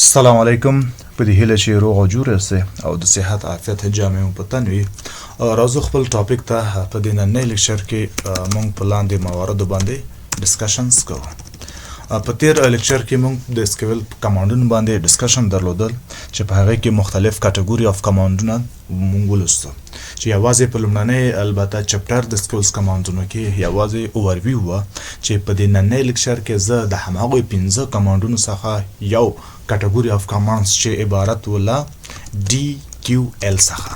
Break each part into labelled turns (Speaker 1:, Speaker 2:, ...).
Speaker 1: السلام علیکم په دې هیله چې روغ او جوړ اوسئ او د صحت عافیت جامع په تن وي. راځو خپل ټاپک ته په دې نننۍ لیکچر کې موږ په لاندې مواردو باندې ډسکشنز کوو. په تیر لیکچر کې موږ د SQL کمانډونو باندې ډسکشن درلودل چې په هغه کې مختلف کټګوري اف کمانډونه موږ ولوستو چې یوازې په لومړنۍ البته چپټر د SQL کمانډونو کې یوازې اوورویو و چې په دې نننۍ لیکچر کې زه د هماغوی 15 کمانډونو څخه یو کټګوري اف کمانډز چې عبارت ولا DQL څخه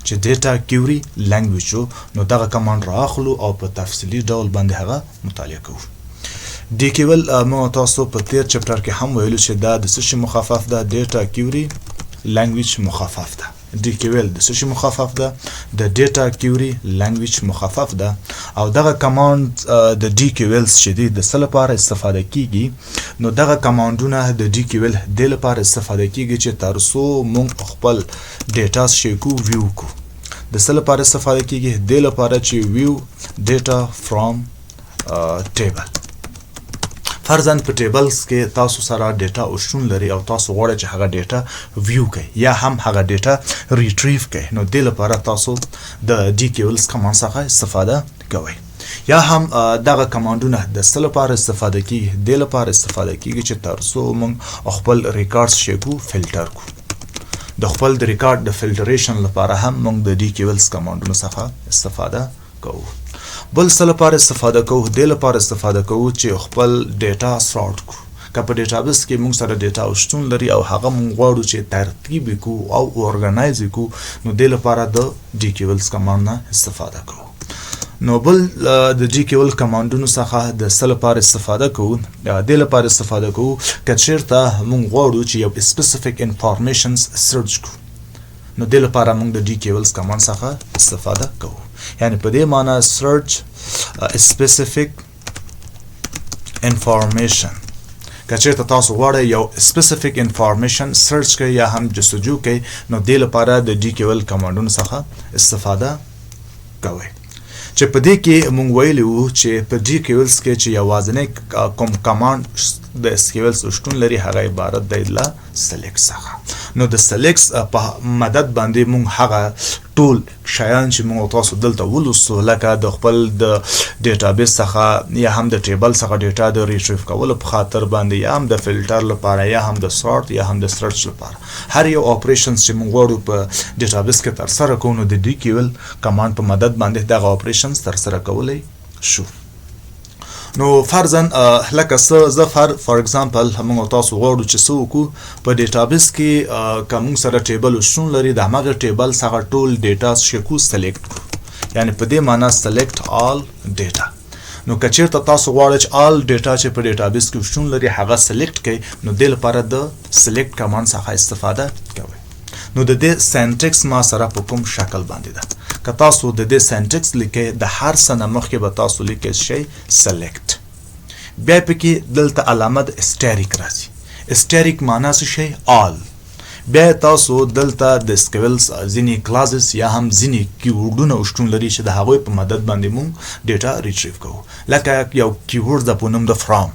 Speaker 1: چې ډیټا کیوري لانګویج نو دغه کمانډ راخلو او په تفصیلي ډول باندې هغه مطالعه کوو. DQL مو تاسو په تیر چپټر کې هم ویلو چې دا د څه شي مخفف ده؟ ډیټا کیوري لانګویج مخفف ده. DQL د څه شي مخفف ده؟ د ډیټا کیوري لانګویج مخفف ده. او دغه کمانډ د DQL چې دی د څه لپاره استفاده کیږي؟ نو دغه کمانډونه د DQL د لپاره استفاده کیږي چې ترڅو موږ خپل ډیټا شیکو ویو کو. د څه لپاره استفاده کیږي؟ د لپاره چې ویو ډیټا فرام ټیبل. فرضاً په ټیبلز کې تاسو سره ډیټا شتون لري او تاسو غواړئ چې هغه ډیټا ویو کړئ یا هم هغه ډیټا ریټریو کړئ، نو دې لپاره تاسو د DQL کمانډ څخه استفاده کوئ. یا هم دغه کمانډونه د څه لپاره استفاده کیږي؟ دې لپاره استفاده کیږي چې ترڅو موږ خپل ریکارډز شیکو فلټر کو. د خپل د ریکارډ د فلټریشن لپاره هم موږ د DQL کمانډونو څخه استفاده کوو. بل څه لپاره استفاده کوو؟ دې لپاره استفاده کوو چې خپل ډیټا سارټ کړو. که په ډیټابیس کې موږ سره ډیټا شتون لري او هغه موږ غواړو چې ترتیب کو او اورګنایز کو، نو دې لپاره د DQL کمانډ نه استفاده کوو. نو بل د DQL کمانډونو څخه د څه لپاره استفاده کوو؟ دې لپاره استفاده کوو که چیرته موږ غواړو چې یو سپیسیفیک انفارمیشنز سرچ کړو، نو دې لپاره موږ د DQL کمانډ څخه استفاده کوو. یعنی په دې معنی search specific information. که چیرته تاسو غواړئ یو specific information search کړئ یا هم جستجو کړئ، نو دې لپاره د DQL کمانډونو څخه استفاده کوئ. چې په دې کې موږ ویلي وو چې په DQL کې چې یوازینی کوم کمانډ د SQL شتون لري هغه عبارت دی له select څخه. نو د select په مدد باندې موږ هغه ټول شیان چې موږ تاسو دلته ولوستو لکه د خپل د ډیټابیس څخه یا هم د ټیبل څخه ډیټا د ریټریو کولو په خاطر باندې یا هم د فلټر لپاره یا هم د سارت یا هم د سرچ لپاره هر یو اپریشنز چې موږ غواړو په ډیټابیس کې ترسره کوو، نو د DQL کمانډ په مدد باندې دغه اپریشنز ترسره کولی شو. نو فرضاً لکه زه فار اگزامپل موږ تاسو غواړو چې څه وکړو په ډیټابیس کې که موږ سره ټیبل شتون لري د هماغه ټیبل څخه ټول ډیټا شیکو سلیکټ کړو، یعنی په دې معنی سلیکټ آل ډیټا. نو که چیرته تاسو غواړئ چې آل ډیټا چې په ډیټابیس کې شتون لري هغه سلیکټ کړئ، نو دې لپاره د سلیکټ کمانډ څخه استفاده کوئ. نو د دې سینټکس ما سره په کوم شکل باندې ده؟ که تاسو د دې سینټکس لیکئ د هر څه نه مخکې به تاسو لیکئ شی سلیکټ، بیا پکې دلته علامه د اسټریک راځي. اسټریک معنا څه شی؟ آل. بیا تاسو دلته د SQL ځینې کلاسز یا هم ځینې کیورډونه شتون لري چې د هغوی په مدد باندې موږ ډیټا ریټریو کوو. لکه یو کیورډ د په نوم د فرام،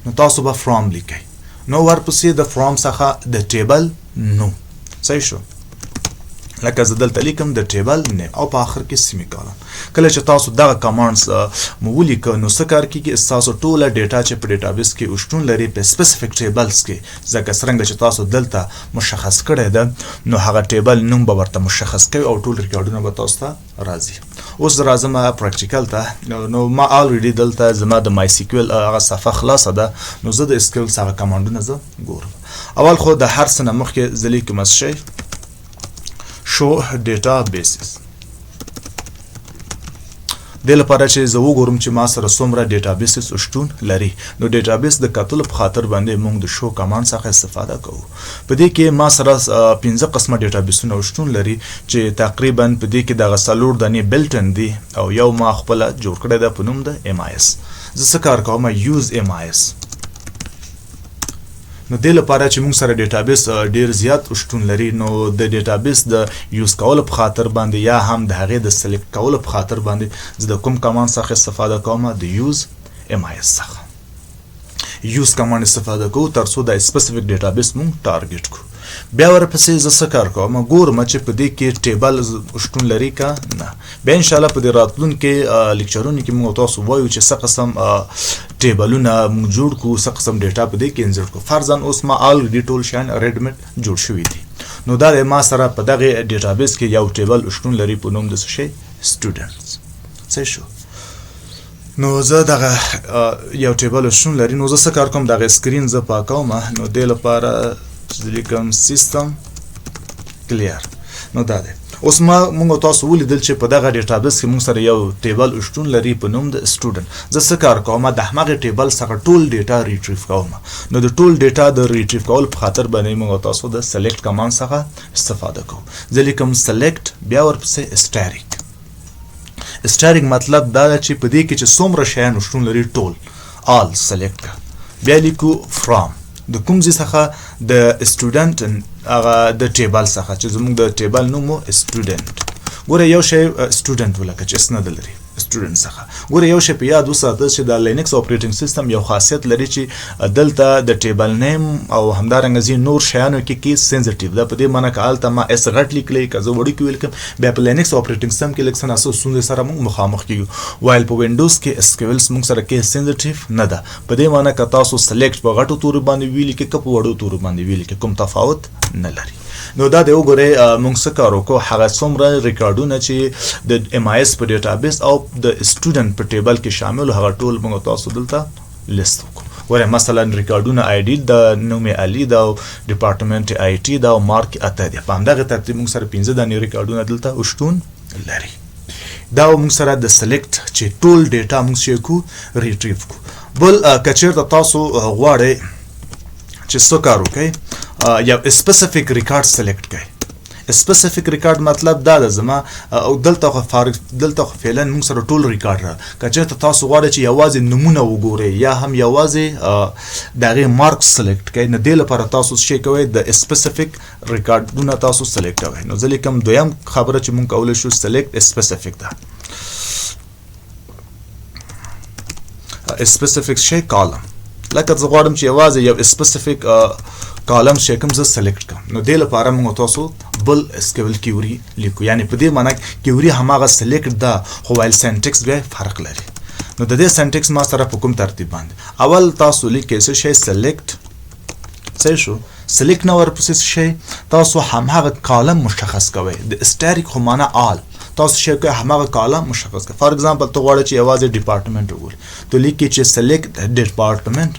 Speaker 1: نو تاسو به فرام لیکئ، نو ورپسې د فرام څخه د ټیبل نو صحیح شو. لکه زه دلته لیکم د ټیبل نیم او په آخر کې سیمی کالن. کله چې تاسو دغه کمانډز مو ولیکه، نو څه کار کیږي؟ ستاسو ټوله ډیټا چې په ډیټابیس کې شتون لري په سپیسیفیک ټیبلز کې ځکه څرنګه چې تاسو دلته مشخص کړی ده، نو هغه ټیبل نوم به ورته مشخص کوي او ټول ریکارډونه به تاسو ته راځي. اوس راځم پریکټیکل ته. نو ما الریډي دلته زما د مای SQL هغه صفحه خلاصه ده، نو زه د SQL څخه کمانډونه زه ګورم. اول خو د هر څه نه مخکې زه لیکم شی show databases. د لپاره چې زه وګورم چې ما سره څومره ډیټابیسز شتون لري، نو ډیټابیس د کتلو په خاطر باندې موږ د شو کمانډ څخه استفاده کوو. په دې کې ما سره 15 قسمه ډیټابیسونه شتون لري چې تقریبا په دې کې دغه 4 دانې بلټن دي او یو ما خپل جوړ کړی ده په نوم د MIS. زه څه کار کوم؟ یوز MIS. نو دې لپاره چې موږ سره ډیټابیس ډیر زیات شتون لري، نو د ډیټابیس د یوز کولو په خاطر باندې یا هم د هغې د سلیکټ کولو په خاطر باندې زه د کوم کمانډ څخه استفاده کوم؟ د یوز MIS څخه. یوز کمانډ استفاده کوو ترڅو د سپیسیفیک ډیټابیس مونږ ټارګټ کړو. بیا ورپسې زه څه کار کوم ګورم چې په دې کې ټیبل شتون لري که نه. بیا انشاءالله په دې راتلونکي لیکچرونو کې موږ تاسو وایو چې څه قسم ټیبلونه موږ جوړ کړو، څه قسم ډیټا په دې کې انزر کړو. فرضاً اوس ما الریډي ټول شیان ریډمیډ جوړ شوي دي، نو دا د ما سره په دغه ډیټابیس کې یو ټیبل شتون لري په نوم د څه شی سټوډنټس. څه شو؟ نو زه دغه یو ټیبل شتون لري، نو زه څه کار کوم دغه سکرین زه پاکوم. نو دې لپاره لیکم سیستم کلیر. نو دا دی اوس موږ تاسو ولیدل چې په دغه ډیټابیس کې موږ سره یو ټیبل شتون لري په نوم د سټوډنټ. زه څه کار کوم د همغه ټیبل څخه ټول ډیټا ریټریو کوم. نو د ټول ډیټا د ریټریو کول په خاطر باندې موږ تاسو د سلیکټ کمانډ څخه استفاده کوو. زه لیکم سلیکټ بیا ورپسې اسټاریک. اسټاریک مطلب دا چې په دې کې چې څومره شیان شتون لري ټول آل سلیکټ کا. بیا لیکو فرام د کوم ځای څخه د سټوډنټ هغه د ټیبل څخه چې زموږ د ټیبل نوم مو سټوډنټ. ګوره یو شی سټوډنټ ولکه چې اس نه دلري سټوډنټ څخه. ګوره یو شی په یاد وساته چې د لینکس اپریټینګ سیستم یو خاصیت لري چې دلته د ټیبل نیم او همدارنګه ځینې نور شیانو کې کیس سنسټیو ده. په دې معنی که هلته ما اس غټ لیکلی که زه وړوکی ولیکم بیا په لینکس اپریټینګ سیستم کې لږ څه ناڅه ستونزې سره موږ مخامخ کیږو، وایل په وینډوز کې SQL موږ سره کیس سنسټیو نه ده. په دې معنی که تاسو سلیکټ په غټو تورو باندې ولیکئ که په وړو تورو باندې ولیکئ کوم تفاوت نه لري. نو دا د وګورئ موږ څه کار وکړو، هغه څومره ریکارډونه چې د MIS په ډیټابیس او د سټوډنټ په ټیبل کې شامل هغه ټول موږ تاسو دلته لیست وکړو. ګوره مثلا ریکارډونه ID د نوم علي دا او ډپارټمنټ IT دا او مارک اته دی. په همدغه ترتیب موږ سره 15 دانې ریکارډونه دلته شتون لري. دا موږ سره د سلیکټ چې ټول ډیټا موږ شي کو ریټریو کو. بل کچیرته تاسو غواړئ چې څه کار وکړئ یو سپیسیفیک ریکارډ سلیکټ کړئ. سپیسیفیک ریکارډ مطلب دا ده زما او دلته خو فعلا موږ سره ټول ریکارډ را که چېرته تاسو غواړئ چې یوازې نومونه وګورئ یا هم یوازې د هغې مارکس سلیکټ کړئ، نو دې لپاره تاسو څه شی کوئ د سپیسیفیک ریکارډونه تاسو سلیکټ کوئ. نو زه لیکم دویم خبره چې موږ کولی شو سلیکټ سپیسیفیک ده. سپیسیفیک شی کالم لکه زه غواړم چې یوازې یو سپیسیفیک کالم چې کوم زه سلیکټ کړم، نو دې لپاره موږ تاسو بل SQL کیوري لیکو. یعنی په دې معنی کیوري هماغه سلیکټ ده خو وایل سینټکس بیا فرق لري. نو د دې سینټکس ما سره په کوم ترتیب باندې اول تاسو لیکئ څه شی سلیکټ. څه شو سلیکټ نه ورپسې شی تاسو هماغه کالم مشخص کوئ. د اسټاریک خو معنی آل تاسو شی کوئ هماغه کالم مشخص کوئ. فار ایگزامپل ته غواړئ چې یوازې ډپارټمنټ وګورئ، تو لیکئ چې سلیکټ ډپارټمنټ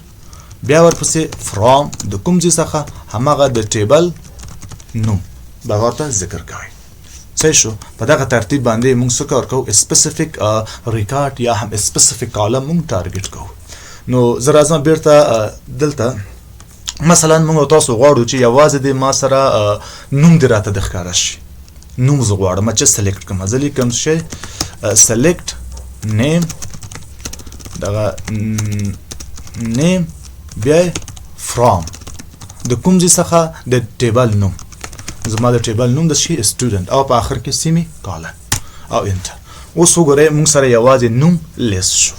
Speaker 1: بیا ورپسې فرام د کوم ځای څخه هماغه د ټیبل نوم دغه ته ذکر کوئ. صحیح شو؟ په دغه ترتیب باندې موږ څه کار کوو سپیسیفیک ریکارډ یا هم سپیسیفیک کالم موږ ټارګټ کوو. نو زه راځم بیرته دلته مثلا موږ تاسو غواړو چې یوازې د ما سره نوم دې راته د ښکاره شي. نوم زه غواړم چې سلیکټ کړم. زه لیکم شی سلیکټ نیم دغه نیم بیا فرام د کوم ځای څخه د ټیبل نوم. زما د ټیبل نوم د شي سټوډنټ او په آخر کې سیمی کالن او انټر. اوس وګورئ موږ سره یوازې نوم لیست شو.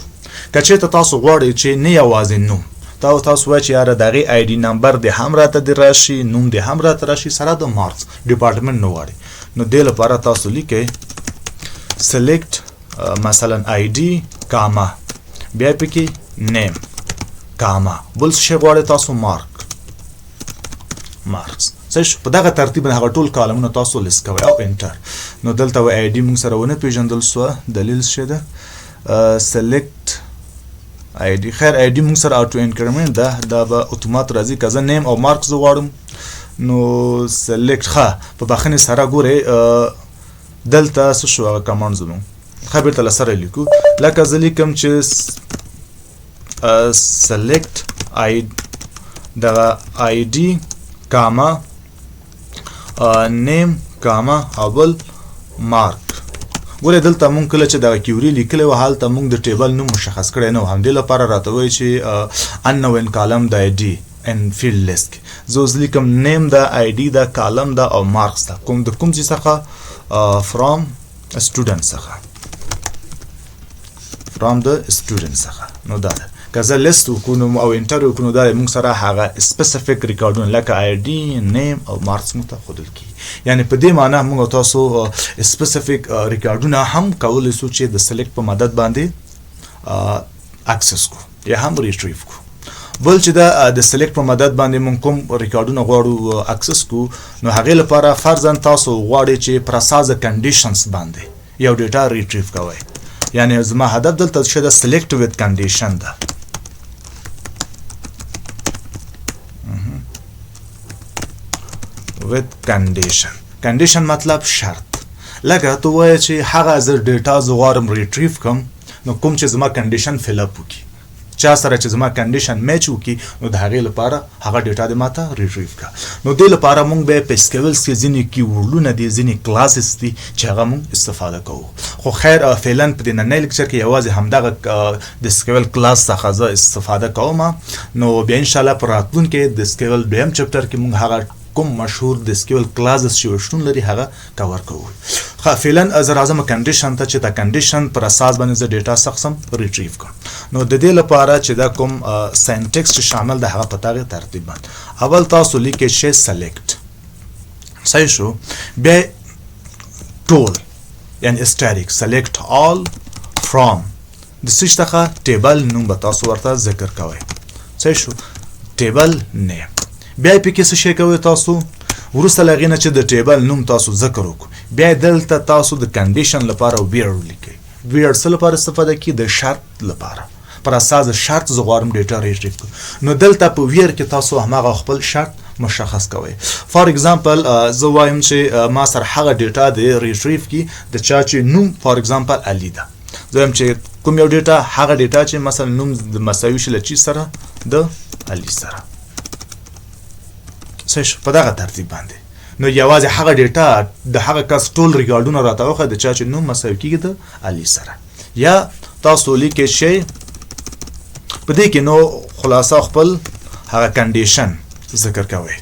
Speaker 1: که چېرته تاسو غواړئ چې نه یوازې نوم تاسو وایئ چې یاره د هغې ID نمبر دې هم راته د راشي، نوم دې هم راته راشي سره د مارکس ډپارټمنټ نه غواړئ، نو دې لپاره تاسو لیکئ سلیکټ مثلا ID کاما بیا پکې نیم کاما بل څه غواړئ تاسو مارکس. صحیح شو؟ په دغه ترتیب هغه ټول کالمونه تاسو لیست کوئ او انټر. نو دلته و ID موږ سره ونه پیژندل سوه، دلیل څه ده سلیکټ ID. خیر ID موږ سره auto increment ده، دا به اتومات راځي. که زه نیم او مارکس زه غواړم نو سلیکټ ښه په بخښنې سره ګورئ دلته څه شو هغه کمانډ زموږ ښه بیرته له سره لیکو. لکه زه لیکم چې سلیکټ دغه ID کاما نیم کاما او بل مارک. ګوره دلته مونږ کله چې دغه کیوري لیکلی وه هلته مونږ د ټیبل نوم مشخص کړی نه و، همدې لپاره راته وایي چې unknown کالم د ID ان فیلډ لیست کې زه اوس لیکم نیم د ID د کالم د او مارکس د کوم ځای څخه فرام سټوډنټ څخه نو دا ده. که زه لیست وکړو او انټر وکړو دا موږ سره هغه سپیسیفیک ریکارډونه لکه آی ډي نیم او مارکس موږ ته ښودل کیږي یعنی په دې معنی موږ تاسو سپیسیفیک ریکارډونه هم کولی سو چې د سلیکټ په مدد باندې اکسس کو یا هم ریټریو کو بل چې دا د سلیکټ په مدد باندې موږ کوم ریکارډونه غواړو اکسس کو نو هغې لپاره فرضاً تاسو غواړئ چې پر اساس د کنډیشنز باندې یو ډیټا ریټریو کوئ یعنی زما هدف دلته چې د سلیکټ وذ کنډیشن ده with condition مطلب شرط لکه ته وایې چې هغه زه ډیټا زه غواړم ریټریو کړم نو کوم چې زما کنډیشن فل اپ وکړي چا سره چې زما کنډیشن میچ وکړي نو د هغې لپاره هغه ډیټا دې ماته ریټریو کړه نو دې لپاره موږ بیا په سکیولز کې ځینې کیورډونه دي ځینې کلاسز دي چې هغه موږ استفاده کوو خو خیر فعلا په دې نننی لیکچر کې یوازې همدغه د سکیول کلاس څخه زه استفاده کوم نو بیا انشاءالله په راتلونکي د سکیول دویم چپټر کې موږ هغه کوم مشهور د سکیول کلاسز چې شتون لري هغه کور کوو خو فعلا زه راځم کنډیشن ته چې دا کنډیشن پر اساس باندې زه ډیټا سخصم ریټریو کړم نو د دې لپاره چې دا کوم سینټیکس شامل د هغه په تغیر ترتیب باندې اول تاسو لیکئ شی سلیکټ صحیح شو بیا ټول یعنی اسټاټیک سلیکټ آل فرام د څه څخه ټیبل نوم به تاسو ورته ذکر کوئ صحیح شو ټیبل نیم بیا پکې څه شی کوئ تاسو وروسته له هغې نه چې د ټیبل نوم تاسو ذکر وکړو بیا دلته تاسو د کنډیشن لپاره ویر ولیکئ ویر څه لپاره استفاده کیږي د شرط لپاره پر اساس د شرط زه غواړم ډیټا ریټریو کړم نو دلته په ویر کې تاسو هماغه خپل شرط مشخص کوئ فار ایگزامپل زه وایم چې ما سره هغه ډیټا د ریټریو کړي د چا چې نوم فار ایگزامپل علي ده زه وایم چې کوم یو ډیټا هغه ډیټا چې مثلا نوم د مساوي شي له چی سره د علي سره صحیح په دغه ترتیب باندې نو یوازې هغه ډیټا د هغه کس ټول ریکارډونه راته وښیه د چا چې نوم مساوي کیږي د علي سره یا تاسو لیکئ شی په دې کې نو خلاصه خپل هغه کنډیشن ذکر کوئ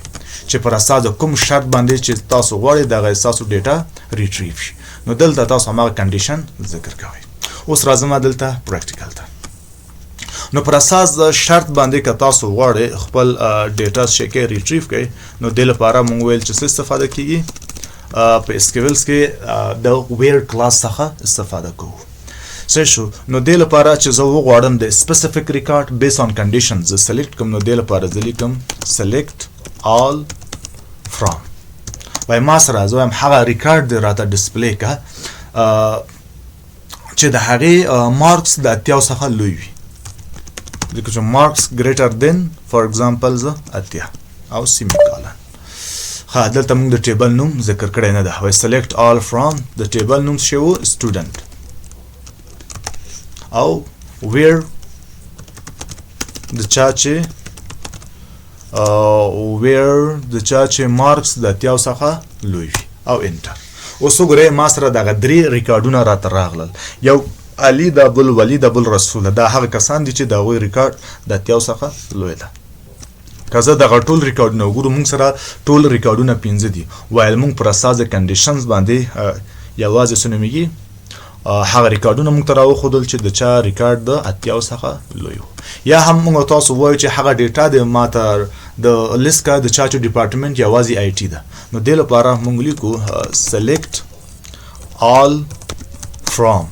Speaker 1: چې پر اساس د کوم شرط باندې چې تاسو غواړئ دغه ستاسو ډیټا ریټریو شي نو دلته تاسو هماغه کنډیشن ذکر کوئ اوس راځم دلته پریکټیکل ته نو پر اساس د شرط باندې که تاسو غواړئ خپل ډیټا شی ریټریو کړئ نو دې لپاره موږ ویل چې څه استفاده کیږي په سکیولز کې د ویر کلاس څخه استفاده کوو صحیح شو نو دې لپاره چې زه وغواړم د سپیسیفیک ریکارډ بیس آن کنډیشن زه سلیکټ کوم نو دې لپاره زه لیکم سلیکټ آل فرام وای ما سره زه وایم هغه ریکارډ دې راته ډسپلی کړه چې د هغې مارکس د اتیاو څخه لوی وي ځکه چې مارکس ګریټر دین فار ایگزامپل زه اتیا او سیمی کالن ښه دلته موږ د ټیبل نوم ذکر کړی نه ده وای سلیکټ آل فرام د ټیبل نوم څه و سټوډنټ او ویر د چا چې مارکس د اتیاو څخه لوی وي او انټر اوس وګورئ ما سره دغه درې ریکارډونه راته راغلل یو علي د بل ولي د بل رسوله دا هغه کسان دي چې د هغوی ریکارډ د اتیاو څخه لوی ده که زه دغه ټول ریکارډونه وګورو موږ سره ټول ریکارډونه 15 دي ویل موږ پر اساس د کنډیشنز باندې یوازې څه نومیږي هغه ریکارډونه موږ ته راوښودل چې د چا ریکارډ د اتیاو څخه لوی و یا هم موږ تاسو وایو چې هغه ډیټا د ماته د لیست کا د چا چې ډپارټمنټ یوازې آی ټي ده نو دې لپاره موږ لیکو سلیکټ آل فرام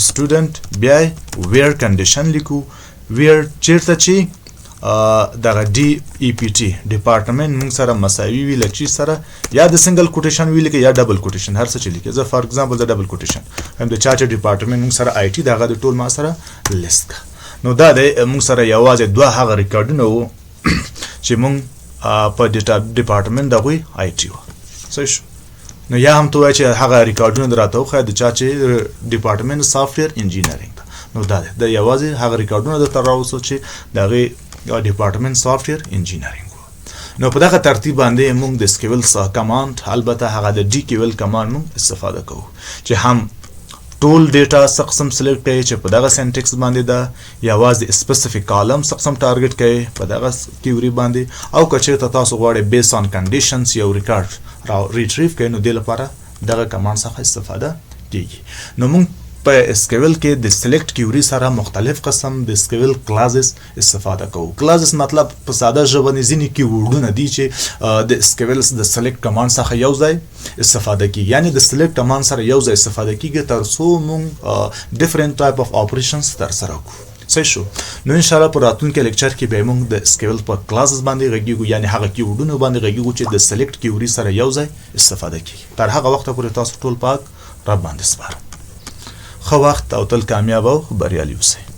Speaker 1: student بیا where condition لیکو where چیرته چې دغه डी ای پی ټي ډپارټمنټ موږ سره مساوي وي له چی سره یا د سنگل کوټیشن وی لیکي یا ډبل کوټیشن هر څه چې لیکي زه فار ایگزامپل د ډبل کوټیشن هم د چا چې ډپارټمنټ موږ سره آی ټي دغه د ټول ما سره لیست نو دا د موږ سره یوازې دوه هغه ریکارډونه وو چې موږ په ډپارټمنټ دغه آی ټي و صحیح نو یا هم تو چې هغه ریکارډونه دراته خو د چا چې ډپارټمنټ سافټویر انجینرینګ نو دا د یوازې هغه ریکارډونه د تر اوسه چې دغه ډپارټمنټ سافټویر انجینرینګ نو په دغه ترتیب باندې موږ د SQL کمانډ البته هغه د DQL کمانډ موږ استفاده کوو چې هم ټول ډیټا سقسم سلیکټ کوي چې په دغه سینټیکس باندې دا یوازې سپیسیفیک کالم سقسم ټارګټ کوي په دغه کیوري باندې او که چېرته تاسو غواړئ بیس آن کنډیشنز یو ریکارډ ریټریو کوي نو دې لپاره دغه کمانډ څخه استفاده کیږي نو موږ په SQL کې د سلیکټ کیوري سره مختلف قسم د SQL کلاسز استفاده کوو. کلاسز مطلب په ساده ژبه ځینې کیورډونه دي چې د SQL د سلیکټ کمانډ څخه یو ځای استفاده کیږي، یعنی د سلیکټ کمانډ سره یو ځای استفاده کیږي ترڅو موږ ډیفرنٹ ټایپ اف اپریشنز ترسره کړو. صحیح شو. نو ان شاء الله په راتلونکي لیکچر کې به موږ د SQL په کلاسز باندې غږیږو، یعنی هغه کیورډونه باندې غږیږو چې د سلیکټ کیوري سره یو ځای استفاده کیږي. تر هغه وخت پورې تاسو ټول پاک رب باندې سپارم. ښه وخت او تل کامیاب او بریالي اوسئ.